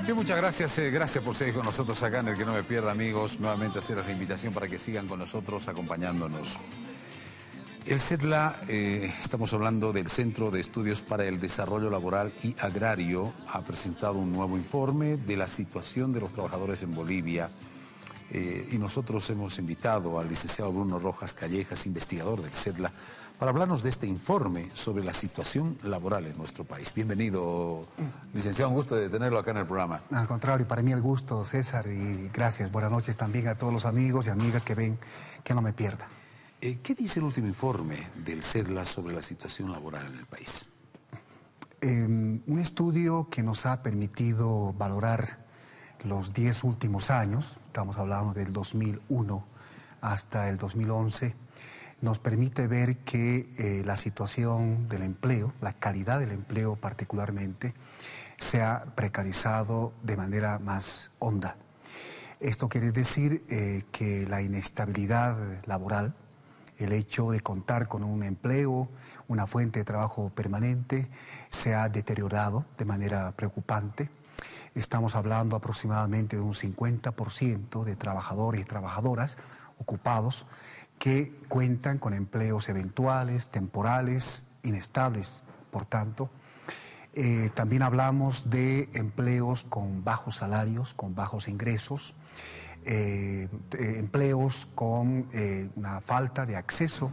Sí, muchas gracias. Gracias por seguir con nosotros acá en El Que No Me Pierda, amigos. Nuevamente hacerles la invitación para que sigan con nosotros acompañándonos. El CEDLA, estamos hablando del Centro de Estudios para el Desarrollo Laboral y Agrario, ha presentado un nuevo informe de la situación de los trabajadores en Bolivia. Y nosotros hemos invitado al licenciado Bruno Rojas Callejas, investigador del CEDLA, para hablarnos de este informe sobre la situación laboral en nuestro país. Bienvenido, licenciado, un gusto de tenerlo acá en el programa. Al contrario, para mí el gusto, César, y gracias. Buenas noches también a todos los amigos y amigas que ven Que No Me Pierda. ¿Qué dice el último informe del CEDLA sobre la situación laboral en el país? Un estudio que nos ha permitido valorar los 10 últimos años, estamos hablando del 2001 hasta el 2011, nos permite ver que la situación del empleo, la calidad del empleo particularmente, se ha precarizado de manera más honda. Esto quiere decir que la inestabilidad laboral, el hecho de contar con un empleo, una fuente de trabajo permanente, se ha deteriorado de manera preocupante. Estamos hablando aproximadamente de un 50% de trabajadores y trabajadoras ocupados que cuentan con empleos eventuales, temporales, inestables, por tanto. También hablamos de empleos con bajos salarios, con bajos ingresos, empleos con una falta de acceso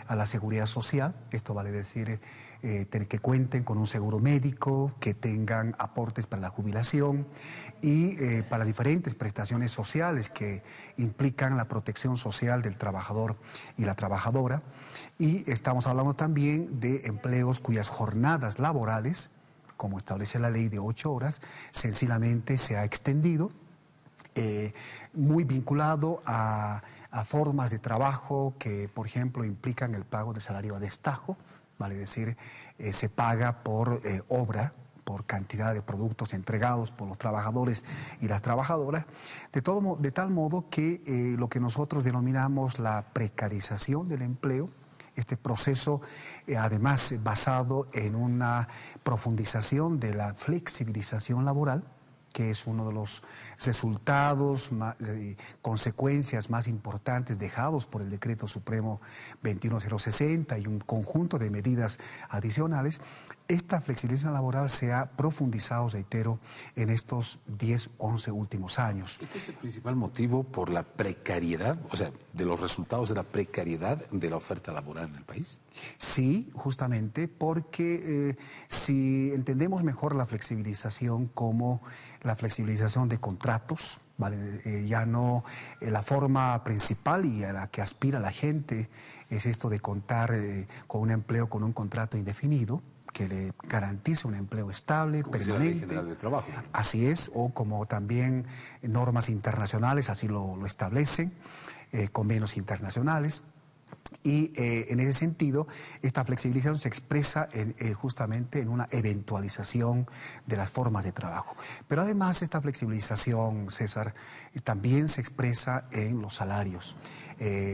a la seguridad social. Esto vale decir que cuenten con un seguro médico, que tengan aportes para la jubilación y para diferentes prestaciones sociales que implican la protección social del trabajador y la trabajadora. Y estamos hablando también de empleos cuyas jornadas laborales, como establece la ley de 8 horas, sencillamente se ha extendido, muy vinculado a formas de trabajo que, por ejemplo, implican el pago de salario a destajo, vale decir, se paga por obra, por cantidad de productos entregados por los trabajadores y las trabajadoras, de tal modo que lo que nosotros denominamos la precarización del empleo, este proceso, además basado en una profundización de la flexibilización laboral, que es uno de los resultados, consecuencias más importantes dejados por el Decreto Supremo 21060 y un conjunto de medidas adicionales. Esta flexibilización laboral se ha profundizado, reitero, en estos 10, 11 últimos años. ¿Este es el principal motivo por la precariedad, o sea, de los resultados de la precariedad de la oferta laboral en el país? Sí, justamente, porque si entendemos mejor la flexibilización como la flexibilización de contratos, ¿vale? Ya no la forma principal y a la que aspira la gente es esto de contar con un empleo, con un contrato indefinido, que le garantice un empleo estable, como permanente. La Ley General del Trabajo. Así es, o como también normas internacionales así lo establecen, convenios internacionales. Y en ese sentido, esta flexibilización se expresa justamente en una eventualización de las formas de trabajo. Pero además esta flexibilización, César, también se expresa en los salarios.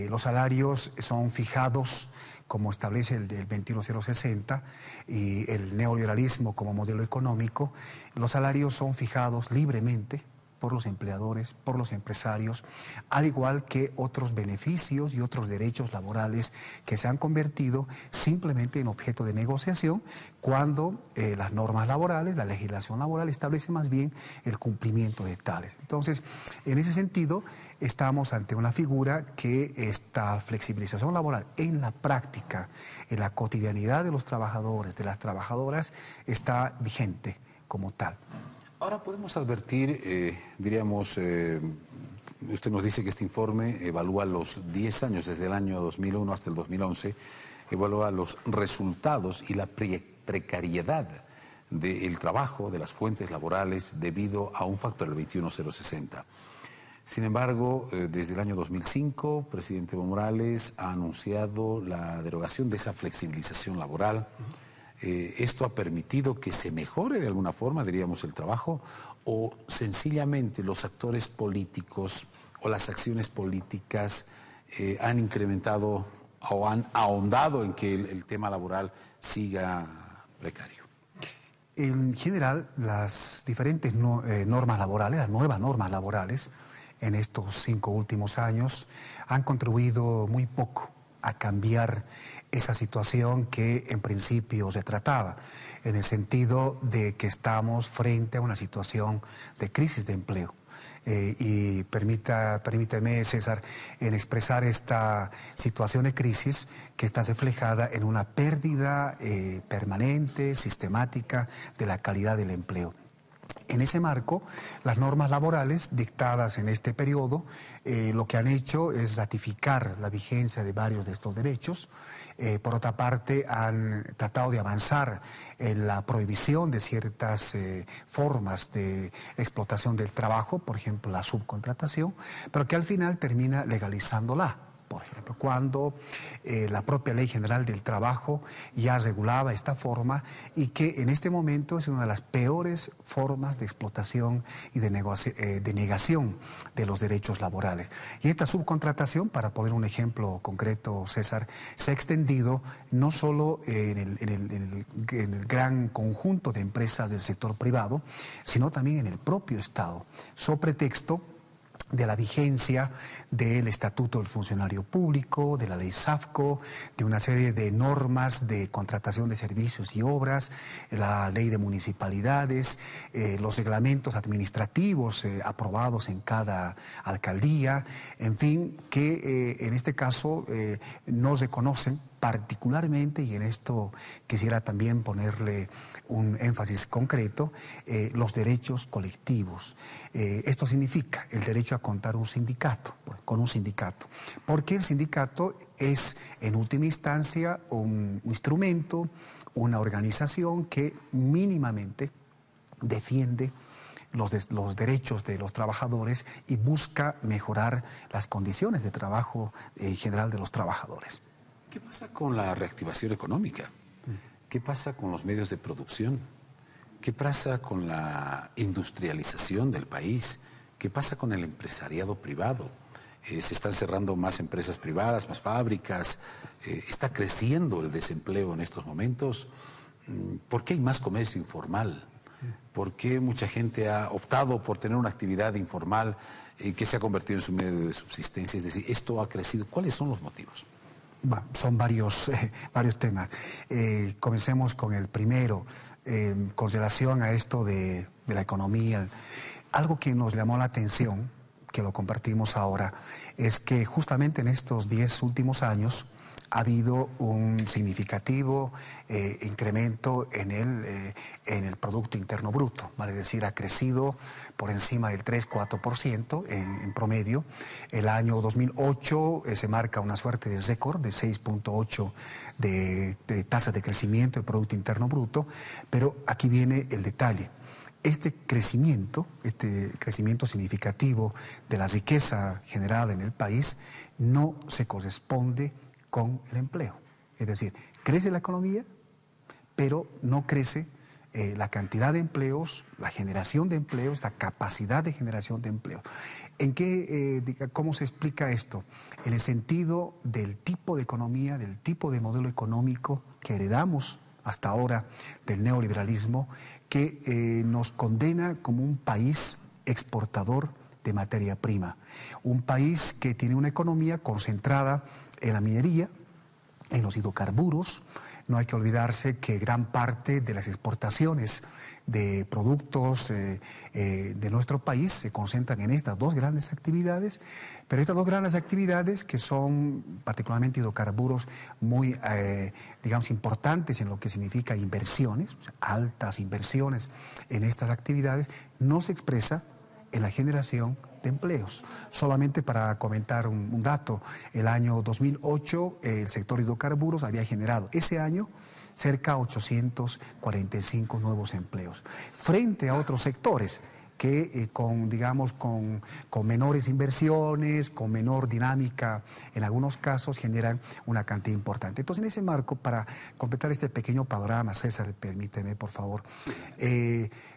Los salarios son fijados, como establece el 21060 y el neoliberalismo como modelo económico. Los salarios son fijados libremente por los empleadores, por los empresarios, al igual que otros beneficios y otros derechos laborales que se han convertido simplemente en objeto de negociación cuando las normas laborales, la legislación laboral establece más bien el cumplimiento de tales. Entonces, en ese sentido, estamos ante una figura que esta flexibilización laboral en la práctica, en la cotidianidad de los trabajadores, de las trabajadoras, está vigente como tal. Ahora podemos advertir, diríamos, usted nos dice que este informe evalúa los 10 años, desde el año 2001 hasta el 2011, evalúa los resultados y la precariedad del trabajo, de las fuentes laborales, debido a un factor, el 21060. Sin embargo, desde el año 2005, el presidente Evo Morales ha anunciado la derogación de esa flexibilización laboral. ¿Esto ha permitido que se mejore de alguna forma, diríamos, el trabajo? ¿O sencillamente los actores políticos o las acciones políticas han incrementado o han ahondado en que el tema laboral siga precario? en general, las diferentes normas laborales, las nuevas normas laborales, en estos 5 últimos años, han contribuido muy poco a cambiar esa situación que en principio se trataba, en el sentido de que estamos frente a una situación de crisis de empleo. Y permíteme, César, en expresar esta situación de crisis que está reflejada en una pérdida permanente, sistemática de la calidad del empleo. En ese marco, las normas laborales dictadas en este periodo lo que han hecho es ratificar la vigencia de varios de estos derechos. Por otra parte, han tratado de avanzar en la prohibición de ciertas formas de explotación del trabajo, por ejemplo, la subcontratación, pero que al final termina legalizándola. Por ejemplo, cuando la propia Ley General del Trabajo ya regulaba esta forma y que en este momento es una de las peores formas de explotación y de negación de los derechos laborales. Y esta subcontratación, para poner un ejemplo concreto, César, se ha extendido no solo en el gran conjunto de empresas del sector privado, sino también en el propio Estado, so pretexto de la vigencia del Estatuto del Funcionario Público, de la Ley SAFCO, de una serie de normas de contratación de servicios y obras, la Ley de Municipalidades, los reglamentos administrativos aprobados en cada alcaldía, en fin, que en este caso no reconocen particularmente, y en esto quisiera también ponerle un énfasis concreto, los derechos colectivos. Esto significa el derecho a contar con un sindicato, porque el sindicato es en última instancia un instrumento, una organización que mínimamente defiende los derechos de los trabajadores y busca mejorar las condiciones de trabajo en general de los trabajadores. ¿Qué pasa con la reactivación económica? ¿Qué pasa con los medios de producción? ¿Qué pasa con la industrialización del país? ¿Qué pasa con el empresariado privado? Se están cerrando más empresas privadas, más fábricas. Está creciendo el desempleo en estos momentos. ¿Por qué hay más comercio informal? ¿Por qué mucha gente ha optado por tener una actividad informal que se ha convertido en su medio de subsistencia? Es decir, esto ha crecido. ¿Cuáles son los motivos? Bueno, son varios temas. Comencemos con el primero, con relación a esto de la economía. Algo que nos llamó la atención, que lo compartimos ahora, es que justamente en estos 10 últimos años ha habido un significativo incremento en el Producto Interno Bruto, vale decir, ha crecido por encima del 3-4% en promedio. El año 2008 se marca una suerte de récord de 6.8 de tasa de crecimiento del Producto Interno Bruto, pero aquí viene el detalle. Este crecimiento significativo de la riqueza generada en el país no se corresponde con el empleo. Es decir, crece la economía, pero no crece la cantidad de empleos, la generación de empleos, la capacidad de generación de empleos. ¿Cómo se explica esto? En el sentido del tipo de economía, del tipo de modelo económico que heredamos hasta ahora del neoliberalismo, que nos condena como un país exportador de materia prima, un país que tiene una economía concentrada en la minería, en los hidrocarburos. No hay que olvidarse que gran parte de las exportaciones de productos de nuestro país se concentran en estas dos grandes actividades, pero estas dos grandes actividades, que son particularmente hidrocarburos muy, digamos, importantes en lo que significa inversiones, o sea, altas inversiones en estas actividades, no se expresa en la generación de empleos. Solamente para comentar un dato, el año 2008 el sector hidrocarburos había generado ese año cerca de 845 nuevos empleos, frente a otros sectores que con menores inversiones, con menor dinámica, en algunos casos generan una cantidad importante. Entonces, en ese marco, para completar este pequeño panorama, César, permíteme, por favor,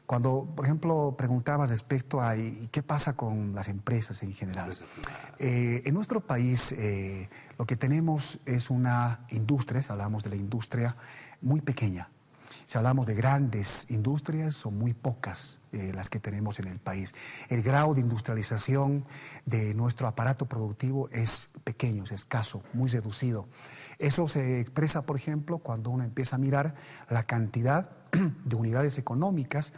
cuando, por ejemplo, preguntabas respecto a qué pasa con las empresas en general. En nuestro país lo que tenemos es una industria, hablamos de la industria muy pequeña. Si hablamos de grandes industrias, son muy pocas las que tenemos en el país. El grado de industrialización de nuestro aparato productivo es pequeño, es escaso, muy reducido. Eso se expresa, por ejemplo, cuando uno empieza a mirar la cantidad de unidades económicas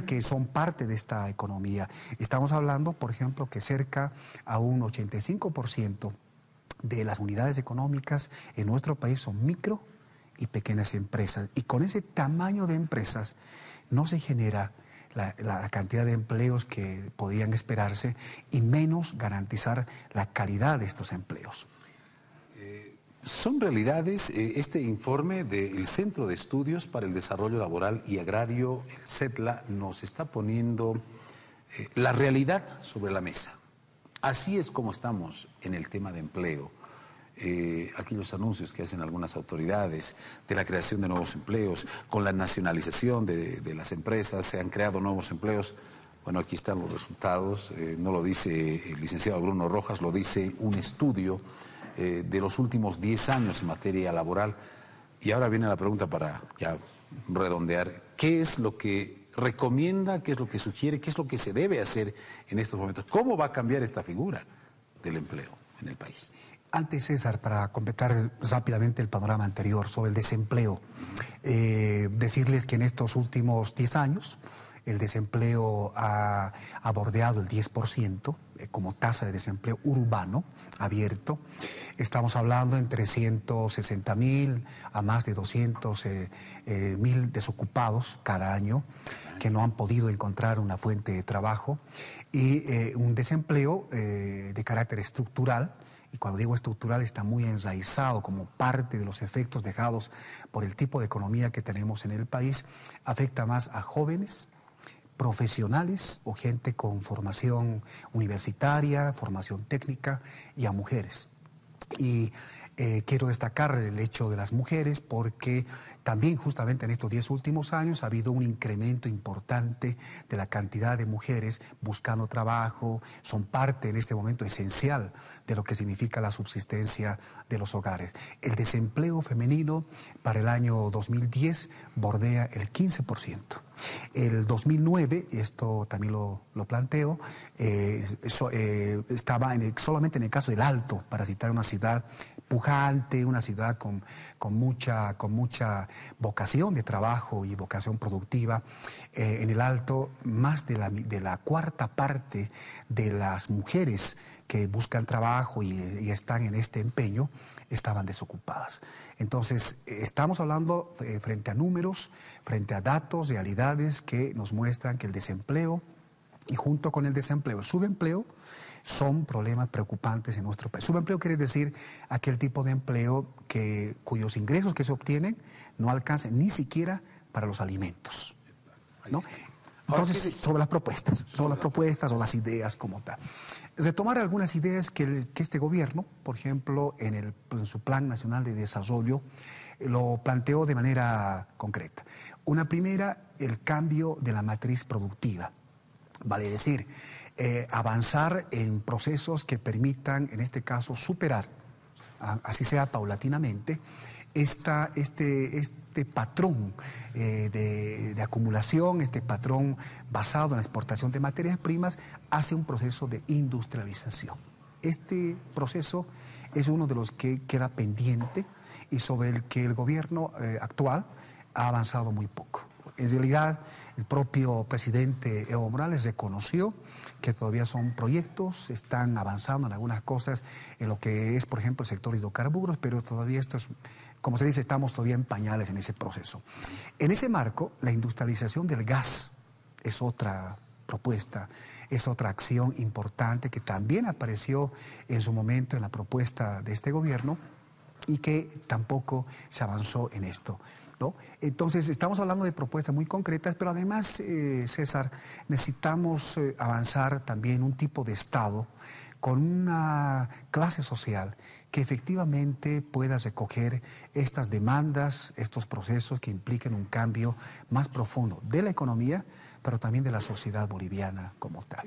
que son parte de esta economía. Estamos hablando, por ejemplo, que cerca a un 85% de las unidades económicas en nuestro país son micro y pequeñas empresas. Y con ese tamaño de empresas no se genera la cantidad de empleos que podrían esperarse y menos garantizar la calidad de estos empleos. Son realidades, este informe del Centro de Estudios para el Desarrollo Laboral y Agrario, el CETLA, nos está poniendo la realidad sobre la mesa. Así es como estamos en el tema de empleo. Aquellos anuncios que hacen algunas autoridades de la creación de nuevos empleos, con la nacionalización de las empresas, se han creado nuevos empleos. Bueno, aquí están los resultados, no lo dice el licenciado Bruno Rojas, lo dice un estudio de los últimos 10 años en materia laboral. Y ahora viene la pregunta para ya redondear. ¿Qué es lo que recomienda, qué es lo que sugiere, qué es lo que se debe hacer en estos momentos? ¿Cómo va a cambiar esta figura del empleo en el país? Antes, César, para completar rápidamente el panorama anterior sobre el desempleo, decirles que en estos últimos 10 años el desempleo ha bordeado el 10% como tasa de desempleo urbano abierto. Estamos hablando entre 160.000 a más de 200.000 desocupados cada año que no han podido encontrar una fuente de trabajo y un desempleo de carácter estructural. Y cuando digo estructural está muy enraizado como parte de los efectos dejados por el tipo de economía que tenemos en el país. Afecta más a jóvenes, profesionales o gente con formación universitaria, formación técnica y a mujeres. Y quiero destacar el hecho de las mujeres porque también justamente en estos 10 últimos años ha habido un incremento importante de la cantidad de mujeres buscando trabajo, son parte en este momento esencial de lo que significa la subsistencia de los hogares. El desempleo femenino para el año 2010 bordea el 15%. El 2009, y esto también lo planteo, estaba solamente en el caso del Alto, para citar una ciudad pujante, una ciudad con mucha vocación de trabajo y vocación productiva. En el Alto, más de la cuarta parte de las mujeres que buscan trabajo y están en este empeño estaban desocupadas. Entonces, estamos hablando frente a números, frente a datos, realidades que nos muestran que el desempleo y junto con el desempleo, el subempleo, son problemas preocupantes en nuestro país. Subempleo quiere decir aquel tipo de empleo cuyos ingresos que se obtienen no alcanzan ni siquiera para los alimentos, ¿no? Entonces, sobre las propuestas o las ideas como tal. Retomar algunas ideas que este gobierno, por ejemplo, en su Plan Nacional de Desarrollo, lo planteó de manera concreta. Una primera, el cambio de la matriz productiva. Vale decir, avanzar en procesos que permitan, en este caso, superar, así sea paulatinamente, este patrón de acumulación, este patrón basado en la exportación de materias primas, hacia un proceso de industrialización. Este proceso es uno de los que queda pendiente y sobre el que el gobierno actual ha avanzado muy poco. En realidad, el propio presidente Evo Morales reconoció que todavía son proyectos, están avanzando en algunas cosas en lo que es, por ejemplo, el sector hidrocarburos, pero todavía esto es, como se dice, estamos todavía en pañales en ese proceso. En ese marco, la industrialización del gas es otra propuesta, es otra acción importante que también apareció en su momento en la propuesta de este gobierno y que tampoco se avanzó en esto, ¿no? Entonces, estamos hablando de propuestas muy concretas, pero además, César, necesitamos avanzar también un tipo de Estado con una clase social que efectivamente pueda recoger estas demandas, estos procesos que impliquen un cambio más profundo de la economía, pero también de la sociedad boliviana como tal.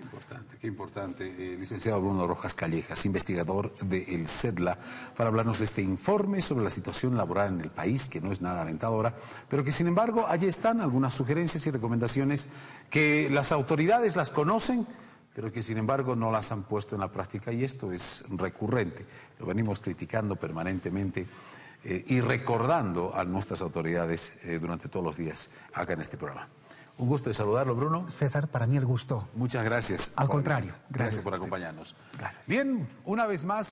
Qué importante. Licenciado Bruno Rojas Callejas, investigador del CEDLA, para hablarnos de este informe sobre la situación laboral en el país, que no es nada alentadora, pero que sin embargo allí están algunas sugerencias y recomendaciones que las autoridades las conocen, pero que sin embargo no las han puesto en la práctica, y esto es recurrente. Lo venimos criticando permanentemente y recordando a nuestras autoridades durante todos los días acá en este programa. Un gusto de saludarlo, Bruno. César, para mí el gusto. Muchas gracias. Al contrario. Gracias por acompañarnos. Gracias. Bien, una vez más.